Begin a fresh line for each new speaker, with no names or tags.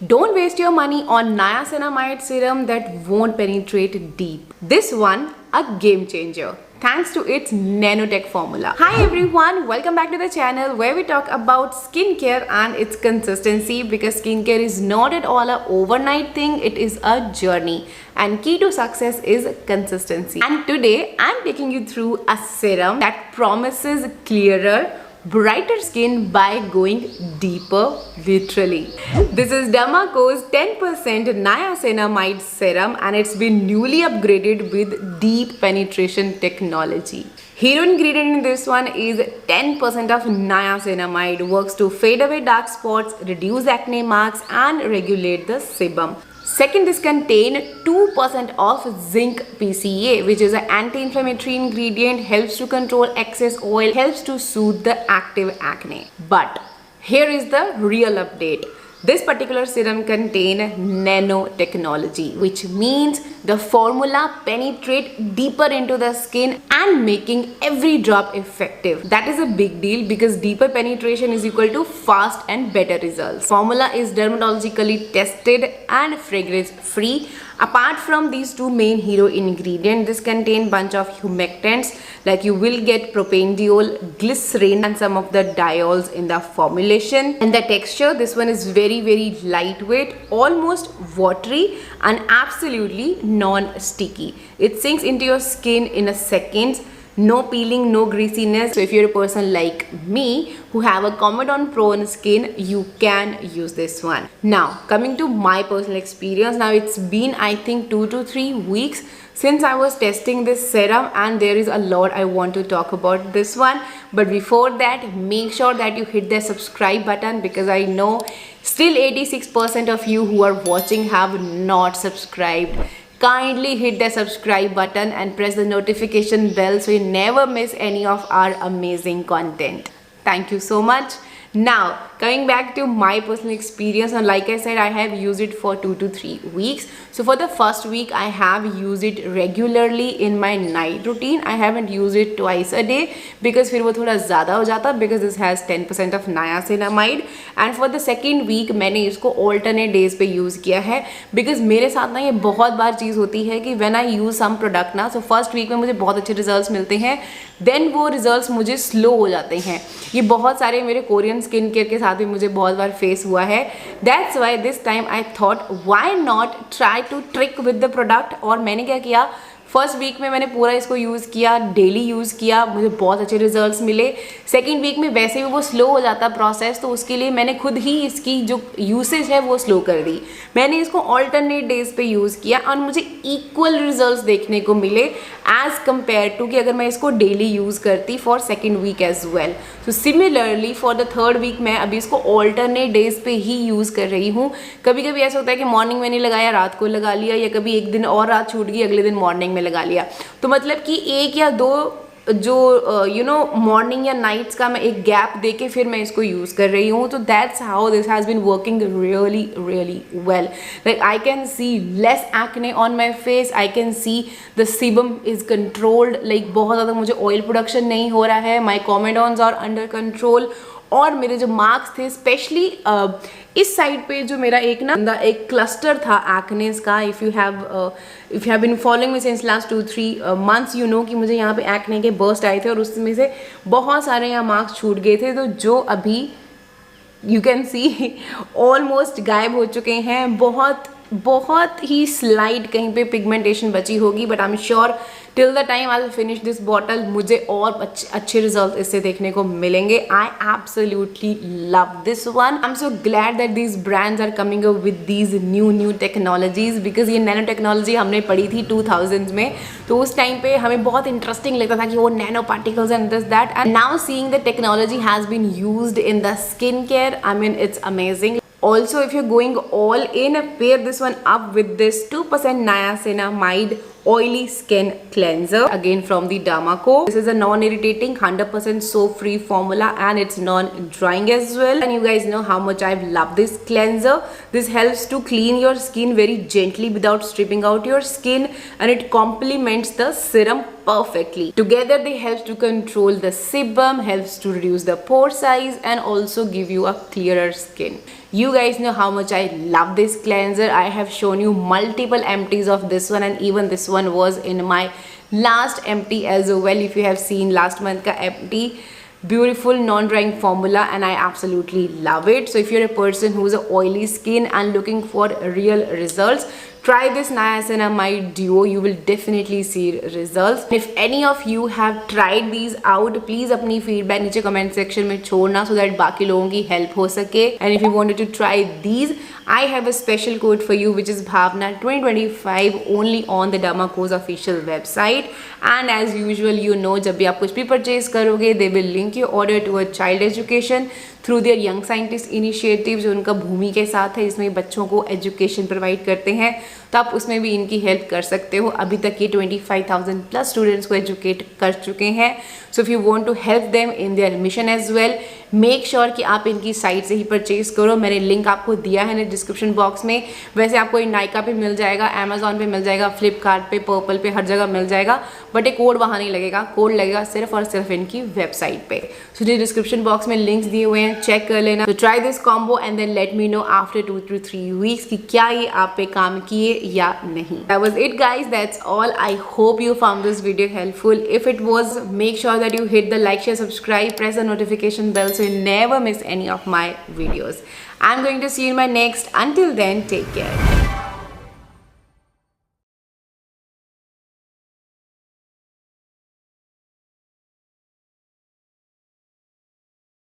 Don't waste your money on niacinamide serum that won't penetrate deep. This one, a game changer, thanks to its nanotech formula. Hi everyone, welcome back to the channel where we talk about skincare and its consistency, because skincare is not at all an overnight thing, it is a journey. And key to success is consistency. And today I'm taking you through a serum that promises clearer, brighter skin by going deeper, literally. This is Dermaco's 10% niacinamide serum and it's been newly upgraded with deep penetration technology. Hero ingredient in this one is 10% of niacinamide, works to fade away dark spots, reduce acne marks and regulate the sebum. Second, this contains 2% of zinc PCA, which is an anti-inflammatory ingredient, helps to control excess oil, helps to soothe the active acne. But here is the real update. This particular serum contains nanotechnology, which means the formula penetrates deeper into the skin and making every drop effective. That is a big deal because deeper penetration is equal to fast and better results. Formula is dermatologically tested and fragrance free. Apart from these two main hero ingredients, this contains bunch of humectants, like you will get propanediol, glycerin and some of the diols in the formulation. And the texture, this one is very lightweight, almost watery and absolutely non-sticky. It sinks into your skin in a second. No peeling, no greasiness. So if you're a person like me who have a comedone prone skin, you can use this one. Now coming to my personal experience, now it's been I think 2 to 3 weeks since I was testing this serum and there is a lot I want to talk about this one. But before that, make sure that you hit the subscribe button, because I know still 86% of you who are watching have not subscribed. Kindly hit the subscribe button and press the notification bell so you never miss any of our amazing content. Thank you so much. Now coming back to my personal experience, and like I said, I have used it for 2 to 3 weeks. So for the first week I have used it regularly in my night routine. I haven't used it twice a day because फिर वो थोड़ा ज़्यादा हो जाता, because this has 10% of niacinamide. And for the second week मैंने इसको alternate days पे use किया है, because मेरे साथ ना ये बहुत बार चीज़ होती है कि when I use some product ना, so first week में मुझे बहुत अच्छे results मिलते हैं, then वो results मुझे slow हो जाते हैं. ये बहुत सारे मेरे कोरियन स्किन केयर के साथ भी मुझे बहुत बार फेस हुआ है. That's why this time I thought why not try to trick with the product. और मैंने क्या किया, फर्स्ट वीक में मैंने पूरा इसको यूज़ किया, डेली यूज़ किया, मुझे बहुत अच्छे रिजल्ट्स मिले. सेकेंड वीक में वैसे भी वो स्लो हो जाता प्रोसेस, तो उसके लिए मैंने खुद ही इसकी जो यूसेज है वो स्लो कर दी. मैंने इसको ऑल्टरनेट डेज पे यूज़ किया और मुझे इक्वल रिजल्ट्स देखने को मिले एज़ कम्पेयर टू कि अगर मैं इसको डेली यूज़ करती for second week as well. तो similarly for the third week मैं अभी इसको ऑल्टरनेट डेज पे ही यूज़ कर रही हूँ. कभी कभी ऐसा होता है कि मॉर्निंग में नहीं लगाया, रात को लगा लिया, या कभी एक दिन और रात छूट गई, अगले दिन मॉर्निंग में लगा लिया. तो मतलब कि एक या दो जो मॉर्निंग या नाइट्स का मैं एक गैप देके फिर मैं इसको यूज़ कर रही हूँ. तो that's how this has been working really well. Like I can see less acne on my face, I can see the sebum is controlled, like बहुत ज़्यादा मुझे ऑयल प्रोडक्शन नहीं हो रहा है, my comedones are under control. और मेरे जो मार्क्स थे स्पेशली इस साइड पे जो मेरा एक क्लस्टर था एक्नेस का, if you have been following me since last 2-3 months, you know कि मुझे यहाँ पे एक्ने के बर्स्ट आए थे और उसमें से बहुत सारे यहाँ मार्क्स छूट गए थे. तो जो अभी यू कैन सी ऑलमोस्ट गायब हो चुके हैं. बहुत ही स्लाइड कहीं पे पिगमेंटेशन बची होगी, but I am sure till the time I will finish this bottle मुझे और अच्छे रिजल्ट इससे देखने को मिलेंगे. I absolutely love this one. I am so glad that these brands are coming up with these new technologies, because ये nano technology हमने पढ़ी थी 2000s में. तो उस टाइम पे हमें बहुत इंटरेस्टिंग लगता था कि वो nano particles and this that, and now seeing the technology has been used in the skin care, I mean it's amazing. Also, if you're going all in, pair this one up with this 2% niacinamide oily skin cleanser, again from the Dermaco. This is a non-irritating 100% soap free formula and it's non-drying as well. And you guys know how much I love this cleanser. This helps to clean your skin very gently without stripping out your skin, and it complements the serum perfectly. Together they help to control the sebum, helps to reduce the pore size, and also give you a clearer skin. You guys know how much I love this cleanser. I have shown you multiple empties of this one, and even this one was in my last empty as well. If you have seen last month ka empty, beautiful non-drying formula, and I absolutely love it. So if you're a person who's a oily skin and looking for real results, try this niacinamide duo. You will definitely see results. If any of you have tried these out, please अपनी feedback नीचे comment section में छोड़ना so that बाकी लोगों की help हो सके. And if you wanted to try these, I have a special code for you which is Bhavna 2025 only on the Dermaco's official website. And as usual, you know, जब भी आप कुछ भी purchase करोगे, they will link your order to a child education through their young scientist initiative, जो उनका भूमि के साथ है, इसमें बच्चों को एजुकेशन प्रोवाइड करते हैं, तो आप उसमें भी इनकी हेल्प कर सकते हो. अभी तक ये 25,000 प्लस स्टूडेंट्स को एजुकेट कर चुके हैं. So if you want to help them in their mission as well, make sure कि आप इनकी साइट से ही परचेज करो. मैंने लिंक आपको दिया है ना डिस्क्रिप्शन बॉक्स में. वैसे आपको ये नायका पे मिल जाएगा, अमेजोन पे मिल जाएगा, फ्लिपकार्ट पे, पर्पल पे, हर जगह मिल जाएगा, बट एक कोड वहाँ नहीं लगेगा. कोड लगेगा सिर्फ और सिर्फ इनकी वेबसाइट पे. सो ये डिस्क्रिप्शन बॉक्स में लिंक्स दिए हुए हैं, चेक कर लेना. तो try this combo and then let me know after 2 to 3 weeks कि क्या ये आप पे काम किए या नहीं. That was it guys, that's all. I hope you found this video helpful. If it was, make sure that you hit the like, share, subscribe, press the notification bell so you never miss any of my videos. I'm going to see you in my next. Until then, take care.